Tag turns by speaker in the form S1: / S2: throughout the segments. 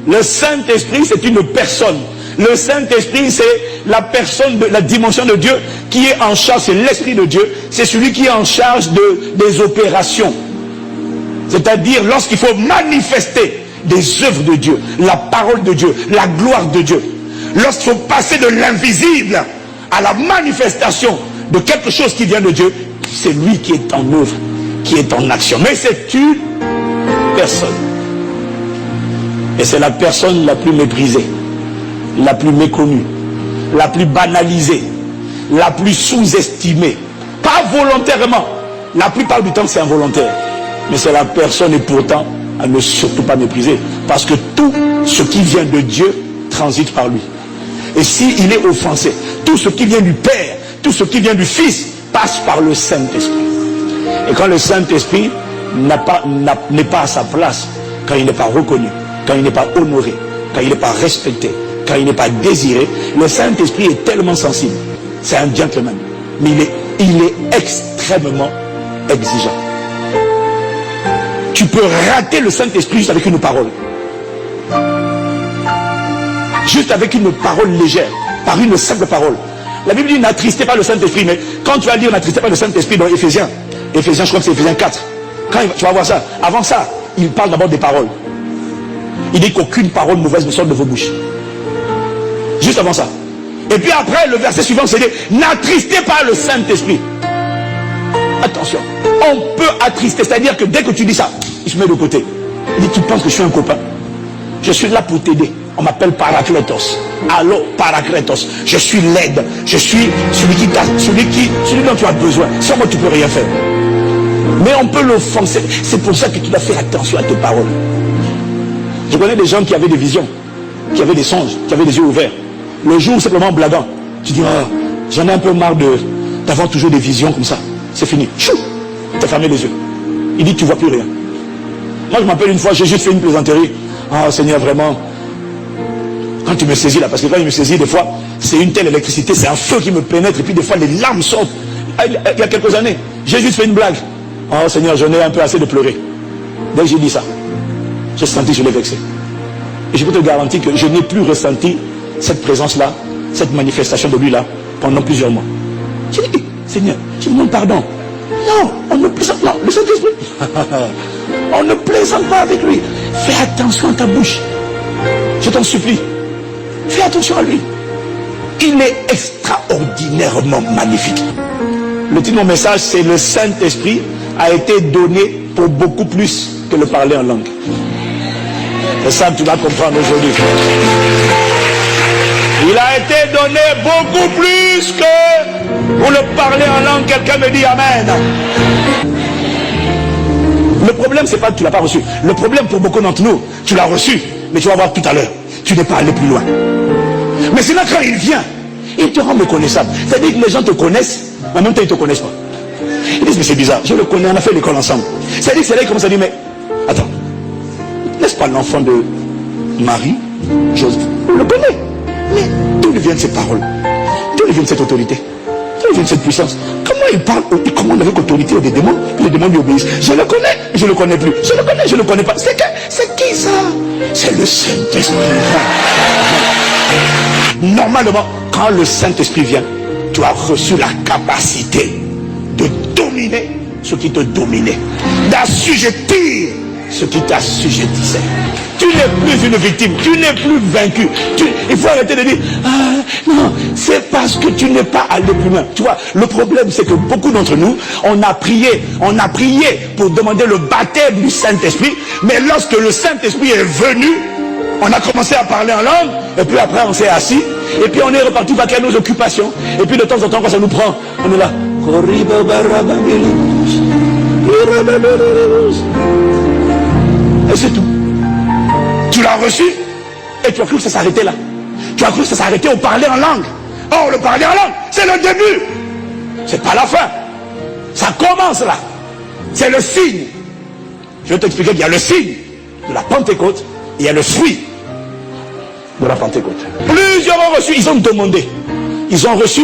S1: Le Saint-Esprit, c'est une personne. Le Saint-Esprit, c'est la personne de la dimension de Dieu qui est en charge, c'est l'Esprit de Dieu. C'est celui qui est en charge des opérations. C'est-à-dire lorsqu'il faut manifester des œuvres de Dieu, la parole de Dieu, la gloire de Dieu. Lorsqu'il faut passer de l'invisible à la manifestation de quelque chose qui vient de Dieu, c'est lui qui est en œuvre, qui est en action. Mais c'est une personne. Et c'est la personne la plus méprisée, la plus méconnue, la plus banalisée, la plus sous-estimée. Pas volontairement. La plupart du temps, c'est involontaire. Mais c'est la personne, et pourtant, à ne surtout pas mépriser. Parce que tout ce qui vient de Dieu transite par lui. Et s'il est offensé, tout ce qui vient du Père, tout ce qui vient du Fils, passe par le Saint-Esprit. Et quand le Saint-Esprit n'est pas à sa place, quand il n'est pas reconnu, quand il n'est pas honoré, quand il n'est pas respecté, quand il n'est pas désiré, le Saint-Esprit est tellement sensible. C'est un gentleman. Mais il est extrêmement exigeant. Tu peux rater le Saint-Esprit juste avec une parole. Juste avec une parole légère, par une simple parole. La Bible dit n'attristez pas le Saint-Esprit, mais quand tu vas lire n'attristez pas le Saint-Esprit dans Éphésiens, je crois que c'est Éphésiens 4, quand tu vas voir ça, avant ça, il parle d'abord des paroles. Il dit qu'aucune parole mauvaise ne sort de vos bouches. Juste avant ça. Et puis après, le verset suivant, c'est dit n'attristez pas le Saint-Esprit. Attention, on peut attrister, c'est-à-dire que dès que tu dis ça, il se met de côté. Il dit tu penses que je suis un copain. Je suis là pour t'aider. On m'appelle Parakletos. Allô, Parakletos. Je suis l'aide. Je suis celui dont tu as besoin. Sans moi, tu ne peux rien faire. Mais on peut l'offenser. C'est pour ça que tu dois faire attention à tes paroles. Je connais des gens qui avaient des visions, qui avaient des songes, qui avaient des yeux ouverts. Le jour, simplement blaguant, tu dis, oh, j'en ai un peu marre d'avoir toujours des visions comme ça. C'est fini. Chou, tu as fermé les yeux. Il dit, tu ne vois plus rien. Moi, je m'appelle une fois, j'ai juste fait une plaisanterie. Ah, Seigneur, vraiment, quand tu me saisis là, parce que quand il me saisit, des fois, c'est une telle électricité, c'est un feu qui me pénètre, et puis des fois, les larmes sortent. Il y a quelques années, j'ai juste fait une blague. Oh, Seigneur, j'en ai un peu assez de pleurer. Dès que j'ai dit ça, j'ai senti que je l'ai vexé. Et je peux te garantir que je n'ai plus ressenti cette présence-là, cette manifestation de lui-là, pendant plusieurs mois. J'ai dit, Seigneur, je demande pardon. Non, on ne plaisante pas. Le Saint-Esprit. On ne plaisante pas avec lui. Fais attention à ta bouche. Je t'en supplie. Fais attention à lui. Il est extraordinairement magnifique. Le titre de mon message, c'est le Saint-Esprit a été donné pour beaucoup plus que le parler en langue. Et ça, tu vas comprendre aujourd'hui. Il a été donné beaucoup plus que pour le parler en langue. Quelqu'un me dit Amen. Le problème, c'est pas que tu ne l'as pas reçu. Le problème pour beaucoup d'entre nous, tu l'as reçu, mais tu vas voir tout à l'heure, tu n'es pas allé plus loin. Mais c'est là quand il vient, il te rend méconnaissable. C'est-à-dire que les gens te connaissent, mais en même temps ils ne te connaissent pas. Ils disent, mais c'est bizarre, je le connais, on a fait l'école ensemble. C'est-à-dire que c'est là qu'il commence à dire, mais attends, n'est-ce pas l'enfant de Marie, Joseph? On le connaît. Mais d'où lui viennent ces paroles? D'où lui vient cette autorité? D'où lui vient cette puissance? Comment il parle? Il commande avec autorité des démons, puis les démons lui obéissent. Je le connais, je ne le connais plus. Je le connais, je ne le connais pas. C'est qui ça? C'est le Saint-Esprit. Normalement, quand le Saint-Esprit vient, tu as reçu la capacité de dominer ce qui te dominait, d'assujettir ce qui t'assujettissait. Tu n'es plus une victime, tu n'es plus vaincu. Il faut arrêter de dire, ah, non, c'est parce que tu n'es pas allé plus loin. Tu vois, le problème c'est que beaucoup d'entre nous, on a prié pour demander le baptême du Saint-Esprit, mais lorsque le Saint-Esprit est venu, on a commencé à parler en langue, et puis après on s'est assis, et puis on est reparti vaquer à nos occupations, et puis de temps en temps quand ça nous prend, on est là. Et c'est tout. Tu l'as reçu, et tu as cru que ça s'arrêtait là. Tu as cru que ça s'arrêtait au parler en langue. Or, le parler en langue, c'est le début. C'est pas la fin. Ça commence là. C'est le signe. Je vais t'expliquer qu'il y a le signe de la Pentecôte, et il y a le fruit de la Pentecôte. Plusieurs ont reçu, ils ont demandé. Ils ont reçu,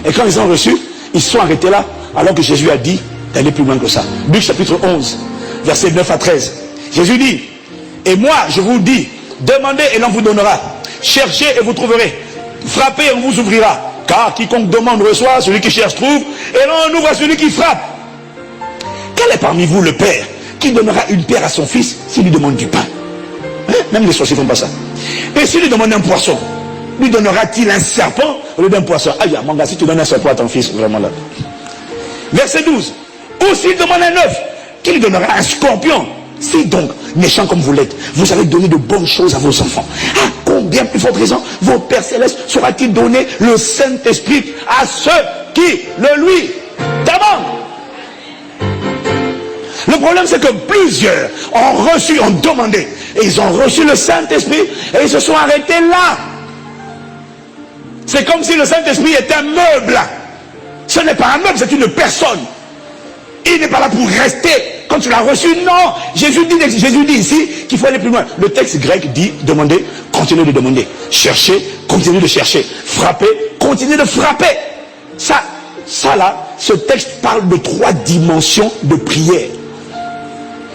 S1: et quand ils ont reçu, ils sont arrêtés là, alors que Jésus a dit d'aller plus loin que ça. Luc chapitre 11, versets 9 à 13. Jésus dit, et moi je vous dis, Demandez et l'on vous donnera. Cherchez et vous trouverez. Frappez et on vous ouvrira. Car quiconque demande reçoit, celui qui cherche trouve, et l'on ouvre à celui qui frappe. Quel est parmi vous le père qui donnera une pierre à son fils s'il lui demande du pain? Hein? Même les sorciers ne font pas ça. Et s'il lui demande un poisson, lui donnera-t-il un serpent au lieu d'un poisson? Ah, mon gars, si tu donnes un serpent à ton fils, vraiment là. Verset 12. Ou s'il demande un œuf, qui lui donnera un scorpion? Si donc, méchants comme vous l'êtes, vous avez donné de bonnes choses à vos enfants, à combien plus fort présent votre Père Céleste saura-t-il donner le Saint-Esprit à ceux qui le lui demandent? Le problème, c'est que plusieurs ont demandé, et ils ont reçu le Saint-Esprit, et ils se sont arrêtés là. C'est comme si le Saint-Esprit était un meuble. Ce n'est pas un meuble, c'est une personne. Il n'est pas là pour rester quand tu l'as reçu. Non, Jésus dit ici qu'il faut aller plus loin. Le texte grec dit demander, continuez de demander. Chercher, continuez de chercher. Frapper, continuez de frapper. Ça là, ce texte parle de 3 dimensions de prière.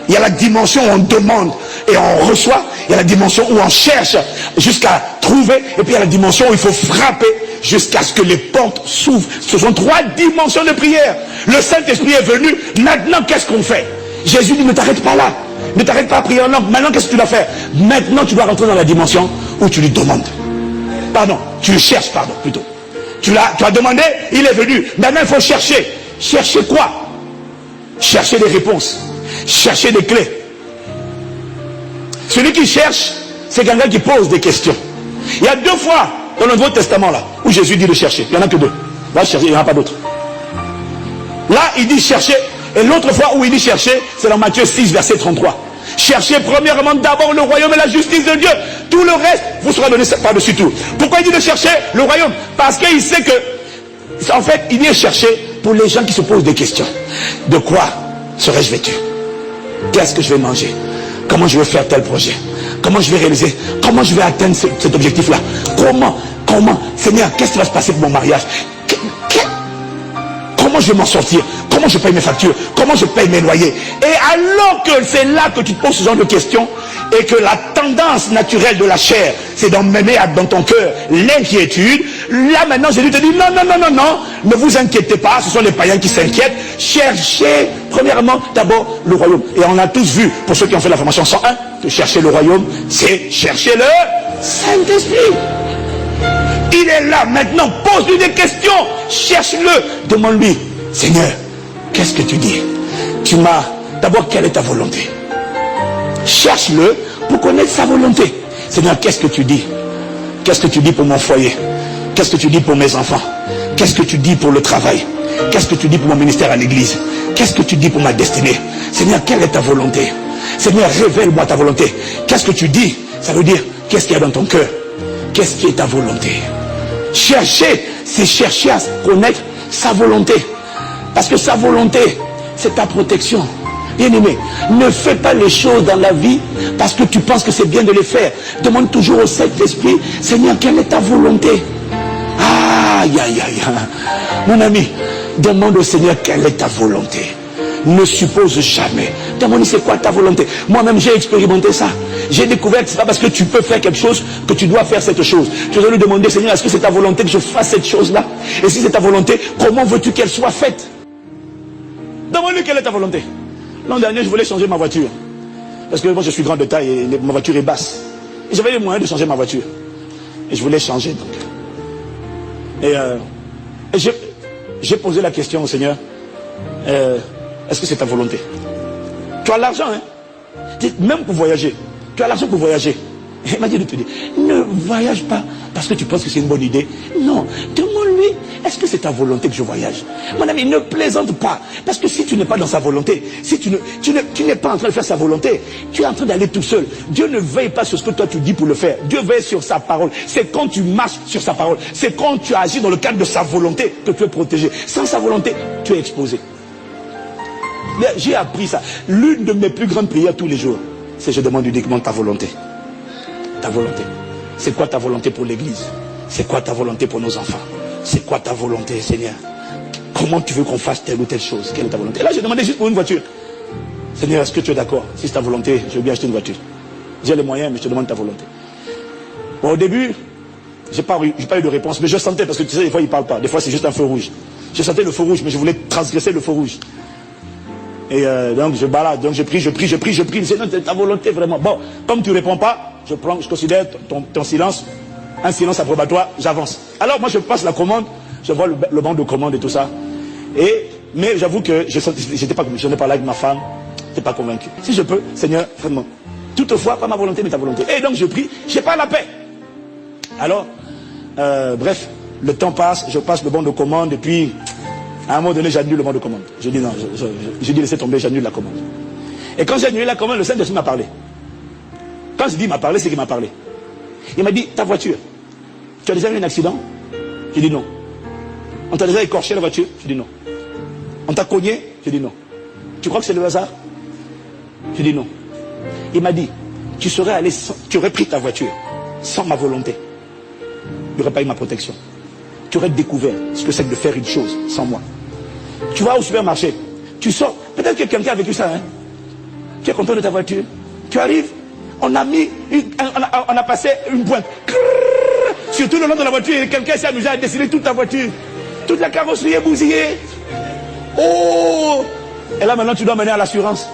S1: Il y a la dimension où on demande et on reçoit. Il y a la dimension où on cherche jusqu'à trouver. Et puis il y a la dimension où il faut frapper jusqu'à ce que les portes s'ouvrent. Ce sont 3 dimensions de prière. Le Saint-Esprit est venu. Maintenant, qu'est-ce qu'on fait? Jésus dit, ne t'arrête pas là. Ne t'arrête pas à prier en langue. Maintenant, qu'est-ce que tu dois faire? Maintenant, tu dois rentrer dans la dimension où tu lui demandes. Pardon, tu le cherches, pardon, plutôt. Tu as demandé, il est venu. Maintenant, il faut chercher. Chercher quoi? Chercher des réponses. Chercher des clés. Celui qui cherche, c'est quelqu'un qui pose des questions. Il y a 2 fois dans le Nouveau Testament là où Jésus dit de chercher. Il n'y en a que 2. Va chercher, il n'y en a pas d'autres. Là, il dit chercher. Et l'autre fois où il dit chercher, c'est dans Matthieu 6, verset 33. Cherchez premièrement d'abord le royaume et la justice de Dieu. Tout le reste vous sera donné par-dessus tout. Pourquoi il dit de chercher le royaume? Parce qu'il sait que, en fait, il vient chercher pour les gens qui se posent des questions. De quoi serais-je vêtu? Qu'est-ce que je vais manger? Comment je vais faire tel projet? Comment je vais réaliser? Comment je vais atteindre cet objectif-là? Comment? Seigneur, qu'est-ce qui va se passer pour mon mariage? Comment je vais m'en sortir? Comment je paye mes factures? Comment je paye mes loyers? Et alors que c'est là que tu te poses ce genre de questions et que la tendance naturelle de la chair, c'est d'emmener dans ton cœur l'inquiétude. Là maintenant, Jésus te dit non, ne vous inquiétez pas, ce sont les païens qui s'inquiètent. Cherchez premièrement d'abord le royaume. Et on a tous vu, pour ceux qui ont fait la formation 101, que chercher le royaume, c'est chercher le Saint-Esprit. Il est là maintenant, pose-lui des questions, cherche-le, demande-lui, Seigneur, qu'est-ce que tu dis? D'abord, quelle est ta volonté? Cherche-le pour connaître sa volonté. Seigneur, qu'est-ce que tu dis? Qu'est-ce que tu dis pour mon foyer? Qu'est-ce que tu dis pour mes enfants? Qu'est-ce que tu dis pour le travail? Qu'est-ce que tu dis pour mon ministère à l'église? Qu'est-ce que tu dis pour ma destinée? Seigneur, quelle est ta volonté? Seigneur, révèle-moi ta volonté. Qu'est-ce que tu dis? Ça veut dire, qu'est-ce qu'il y a dans ton cœur? Qu'est-ce qui est ta volonté? Chercher, c'est chercher à connaître sa volonté. Parce que sa volonté, c'est ta protection. Bien-aimé, ne fais pas les choses dans la vie parce que tu penses que c'est bien de les faire. Demande toujours au Saint-Esprit, Seigneur, quelle est ta volonté? Aïe. Mon ami, demande au Seigneur quelle est ta volonté. Ne suppose jamais. Demande, c'est quoi ta volonté? Moi-même, j'ai expérimenté ça. J'ai découvert que ce n'est pas parce que tu peux faire quelque chose que tu dois faire cette chose. Tu dois lui demander, Seigneur, est-ce que c'est ta volonté que je fasse cette chose-là? Et si c'est ta volonté, comment veux-tu qu'elle soit faite? Demande-lui quelle est ta volonté. L'an dernier, je voulais changer ma voiture. Parce que moi, je suis grand de taille et ma voiture est basse. Et j'avais les moyens de changer ma voiture. Et je voulais changer. Donc. Et j'ai posé la question au Seigneur. Est-ce que c'est ta volonté? Tu as l'argent, hein? Même pour voyager. Tu as l'argent pour voyager. Il m'a dit de te dire, ne voyage pas parce que tu penses que c'est une bonne idée. Non, demande-lui, est-ce que c'est ta volonté que je voyage? Mon ami, ne plaisante pas. Parce que si tu n'es pas dans sa volonté, si tu n'es pas en train de faire sa volonté, tu es en train d'aller tout seul. Dieu ne veille pas sur ce que toi tu dis pour le faire. Dieu veille sur sa parole. C'est quand tu marches sur sa parole. C'est quand tu agis dans le cadre de sa volonté que tu es protégé. Sans sa volonté, tu es exposé. J'ai appris ça. L'une de mes plus grandes prières tous les jours, c'est je demande uniquement ta volonté. Ta volonté. C'est quoi ta volonté pour l'église? C'est quoi ta volonté pour nos enfants? C'est quoi ta volonté, Seigneur? Comment tu veux qu'on fasse telle ou telle chose? Quelle est ta volonté? Et là, j'ai demandé juste pour une voiture. Seigneur, est-ce que tu es d'accord? Si c'est ta volonté, je veux bien acheter une voiture. J'ai les moyens, mais je te demande ta volonté. Bon, au début, j'ai pas eu de réponse, mais je sentais, parce que tu sais, des fois, il ne parle pas. Des fois, c'est juste un feu rouge. Je sentais le feu rouge, mais je voulais transgresser le feu rouge. Et donc, je balade, donc je prie. C'est ta volonté, vraiment. Bon, comme tu ne réponds pas, je considère ton silence un silence approbatoire, j'avance. Alors, moi, je passe la commande, je vois le banc de commande et tout ça. Mais j'avoue que je n'ai pas là avec ma femme, je n'étais pas convaincu. Si je peux, Seigneur, vraiment, toutefois, pas ma volonté, mais ta volonté. Et donc, je prie, je n'ai pas la paix. Alors, bref, le temps passe, je passe le banc de commande, et puis, à un moment donné, j'annule le banc de commande. Je dis non, j'ai dit laissez tomber, j'annule la commande. Et quand j'ai annulé la commande, le Saint-Esprit m'a parlé. Quand je dis il m'a parlé, c'est qu'il m'a parlé. Il m'a dit, ta voiture, tu as déjà eu un accident? Je dis non. On t'a déjà écorché la voiture? Je dis non. On t'a cogné? Je dis non. Tu crois que c'est le hasard? Je dis non. Il m'a dit, tu aurais pris ta voiture sans ma volonté. Il n'y aurait pas eu ma protection. Tu aurais découvert ce que c'est de faire une chose sans moi. Tu vas au supermarché, tu sors, peut-être que quelqu'un a vécu ça, hein? Tu es content de ta voiture, tu arrives, on a passé une pointe. Surtout le long de la voiture, quelqu'un s'est amusé à dessiner toute ta voiture. Toute la carrosserie est bousillée. Oh! Et là maintenant tu dois mener à l'assurance.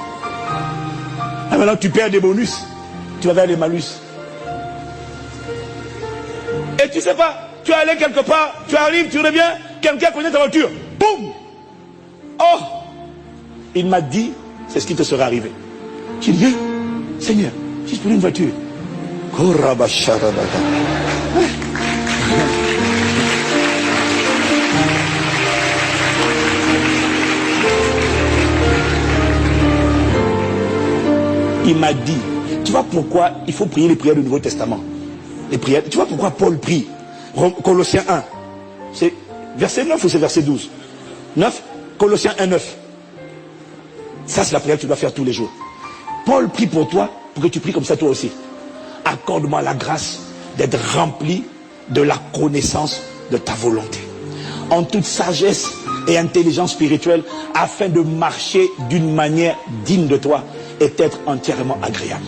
S1: Et maintenant tu perds des bonus. Tu vas vers des malus. Et tu sais pas, tu es allé quelque part, tu arrives, tu reviens, quelqu'un connaît ta voiture. Boum! Oh! Il m'a dit, c'est ce qui te sera arrivé. Tu dis, Seigneur, juste pour une voiture. Il m'a dit, tu vois pourquoi il faut prier les prières du Nouveau Testament. Les prières, tu vois pourquoi Paul prie. Colossiens 1. C'est verset 9 ou c'est verset 12? 9. Colossiens 1, 9. Ça, c'est la prière que tu dois faire tous les jours. Paul prie pour toi, pour que tu pries comme ça toi aussi. Accorde-moi la grâce d'être rempli de la connaissance de ta volonté. En toute sagesse et intelligence spirituelle, afin de marcher d'une manière digne de toi et d'être entièrement agréable.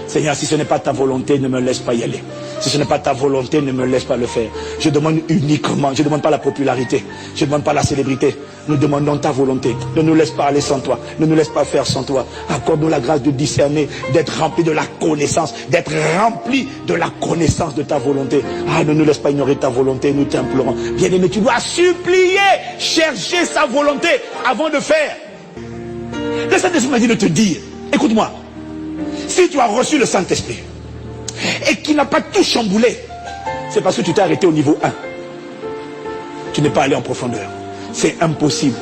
S1: Seigneur, si ce n'est pas ta volonté, ne me laisse pas y aller. Si ce n'est pas ta volonté, ne me laisse pas le faire. Je demande uniquement, je ne demande pas la popularité, je ne demande pas la célébrité. Nous demandons ta volonté. Ne nous laisse pas aller sans toi, ne nous laisse pas faire sans toi. Accorde-nous la grâce de discerner, d'être rempli de la connaissance, d'être rempli de la connaissance de ta volonté. Ah, ne nous laisse pas ignorer ta volonté, nous t'implorons. Bien-aimé, tu dois supplier, chercher sa volonté avant de faire. Le Saint-Esprit m'a dit de te dire, écoute-moi, si tu as reçu le Saint-Esprit et qu'il n'a pas tout chamboulé, c'est parce que tu t'es arrêté au niveau 1. Tu n'es pas allé en profondeur. C'est impossible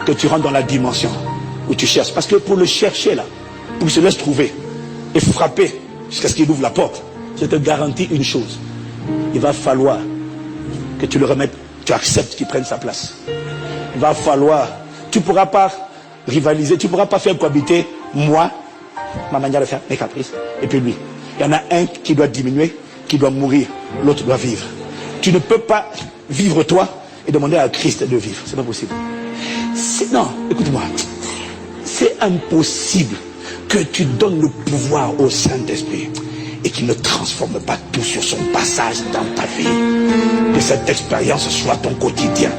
S1: que tu rentres dans la dimension où tu cherches. Parce que pour le chercher là, pour qu'il se laisse trouver et frapper jusqu'à ce qu'il ouvre la porte, je te garantis une chose. Il va falloir que tu le remettes, tu acceptes qu'il prenne sa place. Il va falloir, tu ne pourras pas rivaliser, tu ne pourras pas faire cohabiter moi, ma manière de faire, mes caprices, et puis lui. Il y en a un qui doit diminuer, qui doit mourir, l'autre doit vivre. Tu ne peux pas vivre toi et demander à Christ de vivre. C'est pas possible. Non, écoute-moi. C'est impossible que tu donnes le pouvoir au Saint-Esprit et qu'il ne transforme pas tout sur son passage dans ta vie. Que cette expérience soit ton quotidien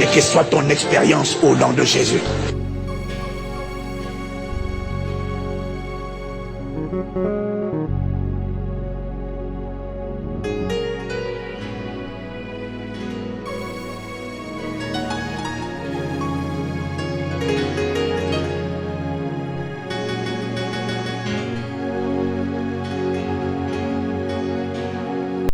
S1: et qu'elle soit ton expérience au nom de Jésus.